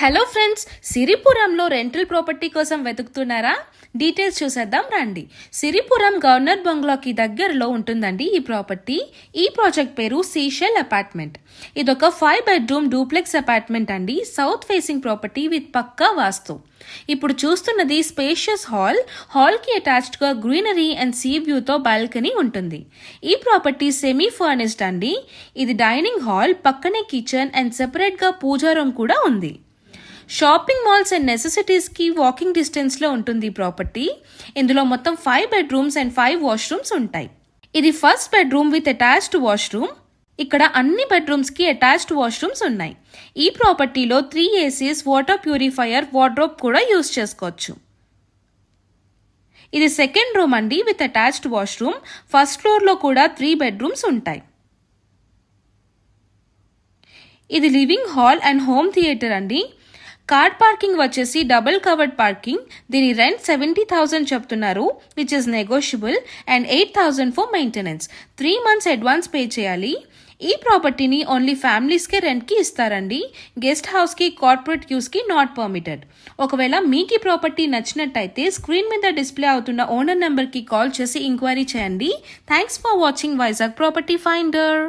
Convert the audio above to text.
Hello friends, సిరిపురంలో rental property కోసం వెతుకుతున్నారా? Details చూసేద్దాం రండి. సిరిపురం గవర్నర్ బంగ్లాకి దగ్గరలో ఉంటుందండి ఈ ప్రాపర్టీ. ఈ ప్రాజెక్ట్ పేరు సీషెల్ అపార్ట్మెంట్. ఇదొక 5 బెడ్రూమ్ డూప్లెక్స్ అపార్ట్మెంట్ అండి. సౌత్ ఫేసింగ్ ప్రాపర్టీ విత్ పక్కా వాస్తు. ఇప్పుడు చూస్తున్నది స్పేషియస్ హాల్కి అటాచ్డ్గా గ్రీనరీ అండ్ సీ వ్యూతో బాల్కనీ ఉంటుంది. ఈ ప్రాపర్టీ సెమీ ఫర్నిష్డ్ అండి. ఇది డైనింగ్ హాల్, పక్కనే కిచెన్ అండ్ సెపరేట్గా పూజా రూమ్ కూడా ఉంది. షాపింగ్ మాల్స్ అండ్ నెసెసిటీస్కి వాకింగ్ డిస్టెన్స్లో ఉంటుంది ఈ ప్రాపర్టీ. ఇందులో మొత్తం 5 బెడ్రూమ్స్ అండ్ 5 వాష్రూమ్స్ ఉంటాయి. ఇది first bedroom with attached washroom. ఇక్కడ అన్ని బెడ్రూమ్స్కి అటాచ్డ్ వాష్రూమ్స్ ఉన్నాయి. ఈ ప్రాపర్టీలో 3 ఏసీస్, వాటర్ ప్యూరిఫైయర్, వార్డ్రోబ్ కూడా యూజ్ చేసుకోవచ్చు. ఇది సెకండ్ రూమ్ అండి విత్ అటాచ్డ్ వాష్రూమ్. ఫస్ట్ ఫ్లోర్లో కూడా 3 బెడ్రూమ్స్ ఉంటాయి. ఇది living hall and home theatre అండి. కార్ పార్కింగ్ వచ్చేసి డబుల్ కవర్డ్ పార్కింగ్. దీని రెంట్ 70,000 చెప్తున్నారు, which is negotiable, and 8,000 for maintenance. 3 months advance pay చేయాలి. ఈ ప్రాపర్టీని ఓన్లీ ఫ్యామిలీస్కే రెంట్కి ఇస్తారండి. గెస్ట్ హౌస్కి, కార్పొరేట్ యూస్కి నాట్ పర్మిటెడ్. ఒకవేళ మీకు ఈ ప్రాపర్టీ నచ్చినట్టయితే స్క్రీన్ మీద డిస్ప్లే అవుతున్న ఓనర్ నెంబర్కి కాల్ చేసి ఎంక్వైరీ చేయండి. Thanks for watching Vizag property finder.